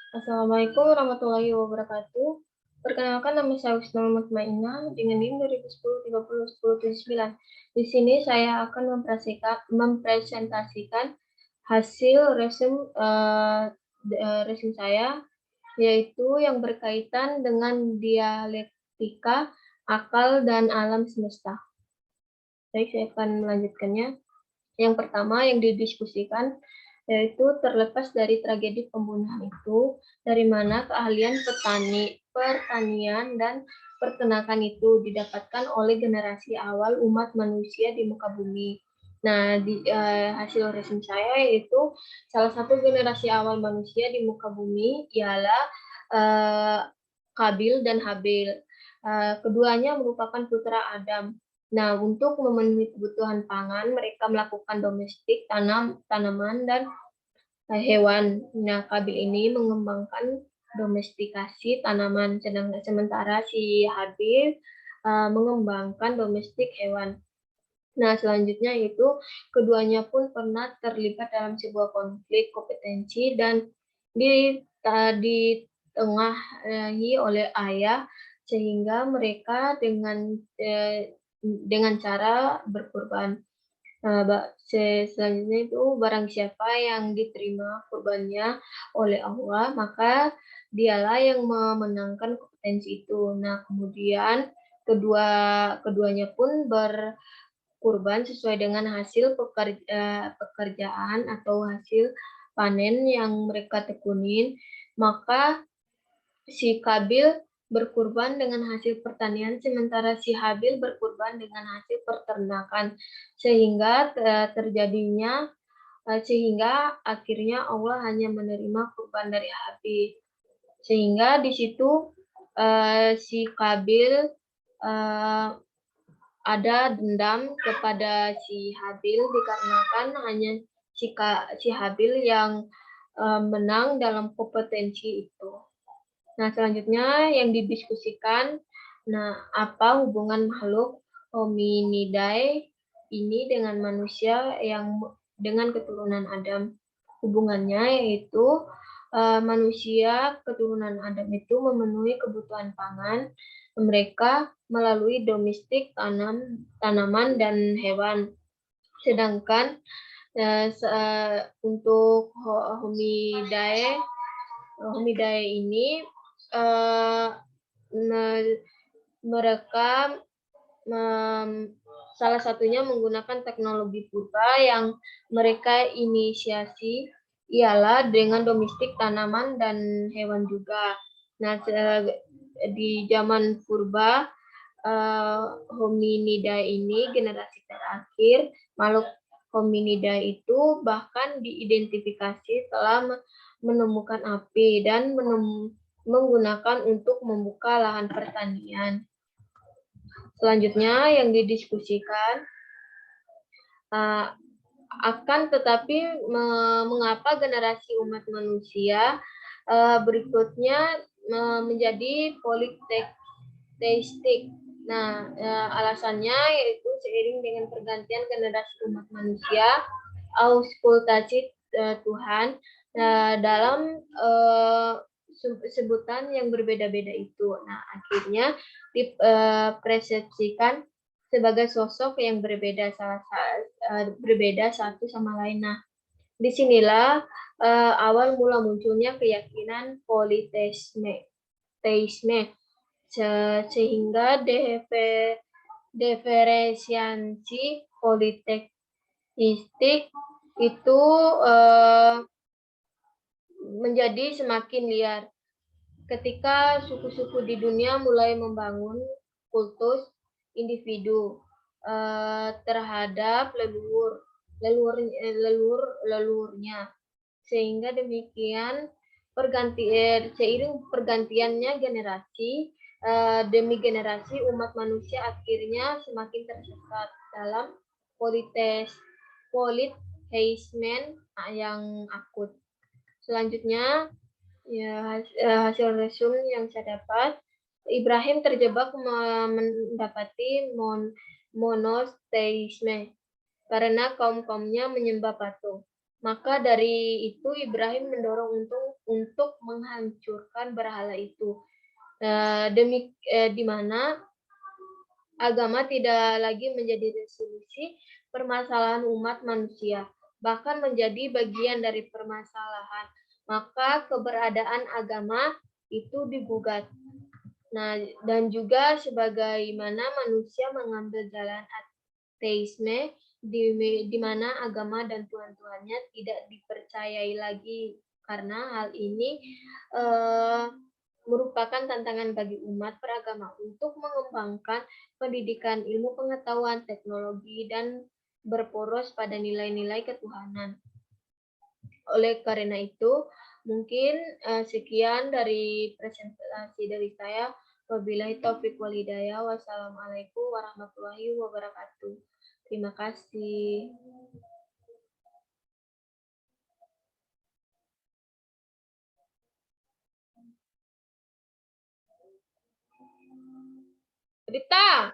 Assalamualaikum warahmatullahi wabarakatuh. Perkenalkan nama saya Wisnu Mutmainah dengan NIM 2010 30 10 79. Di sini saya akan mempresentasikan hasil resume saya, yaitu yang berkaitan dengan dialektika, akal, dan alam semesta. Baik, saya akan melanjutkannya. Yang pertama yang didiskusikan yaitu terlepas dari tragedi pembunuhan itu, dari mana keahlian pertanian dan peternakan itu didapatkan oleh generasi awal umat manusia di muka bumi. Nah, hasil resume saya yaitu salah satu generasi awal manusia di muka bumi ialah Kabil dan Habil. Keduanya merupakan putra Adam. Nah, untuk memenuhi kebutuhan pangan, mereka melakukan domestik tanaman dan hewan. Nah, Kabil ini mengembangkan domestikasi tanaman, sementara si Habil mengembangkan domestik hewan. Nah, selanjutnya itu keduanya pun pernah terlibat dalam sebuah konflik kompetensi dan ditengahi oleh ayah, sehingga mereka dengan cara berkorban. Selanjutnya itu barang siapa yang diterima kurbannya oleh Allah, maka dialah yang memenangkan kompetensi itu. Nah, kemudian keduanya pun berkurban sesuai dengan hasil pekerjaan atau hasil panen yang mereka tekunin. Maka si Kabil berkurban dengan hasil pertanian, sementara si Habil berkurban dengan hasil peternakan, sehingga akhirnya Allah hanya menerima kurban dari Habil. Sehingga di situ si Kabil ada dendam kepada si Habil dikarenakan hanya si Habil yang menang dalam kompetensi itu. Nah, selanjutnya yang didiskusikan, apa hubungan makhluk hominidae ini dengan manusia yang dengan keturunan Adam? Hubungannya yaitu manusia keturunan Adam itu memenuhi kebutuhan pangan mereka melalui domestik tanaman dan hewan. Sedangkan untuk homidae ini mereka salah satunya menggunakan teknologi purba yang mereka inisiasi ialah dengan domestik tanaman dan hewan juga. Nah, di zaman purba hominidae ini generasi terakhir makhluk hominidae itu bahkan diidentifikasi telah menemukan api dan menggunakan untuk membuka lahan pertanian. Selanjutnya yang didiskusikan akan tetapi mengapa generasi umat manusia berikutnya menjadi politeistik. Nah, alasannya yaitu seiring dengan pergantian generasi umat manusia, auskultasi Tuhan dalam sebutan yang berbeda-beda itu. Nah, akhirnya dipersepsikan sebagai sosok yang berbeda satu sama lain. Nah, disinilah awal mula munculnya keyakinan politeisme, sehingga diferensiasi politeistik itu menjadi semakin liar ketika suku-suku di dunia mulai membangun kultus individu terhadap leluhurnya, sehingga demikian seiring pergantiannya generasi demi generasi umat manusia akhirnya semakin tersesat dalam politeisme yang akut. Selanjutnya, hasil resume yang saya dapat, Ibrahim terjebak mendapati monoteisme karena kaum-kaumnya menyembah patung. Maka dari itu Ibrahim mendorong untuk menghancurkan berhala itu. Di mana agama tidak lagi menjadi resolusi permasalahan umat manusia, bahkan menjadi bagian dari permasalahan. Maka keberadaan agama itu digugat. Nah, dan juga sebagaimana manusia mengambil jalan ateisme di mana agama dan Tuhan-Tuhannya tidak dipercayai lagi, karena hal ini merupakan tantangan bagi umat beragama untuk mengembangkan pendidikan ilmu pengetahuan, teknologi, dan berporos pada nilai-nilai ketuhanan. Oleh karena itu, mungkin sekian dari presentasi dari saya. Wabillahi taufiq wal hidayah. Wassalamualaikum warahmatullahi wabarakatuh. Terima kasih. Rita.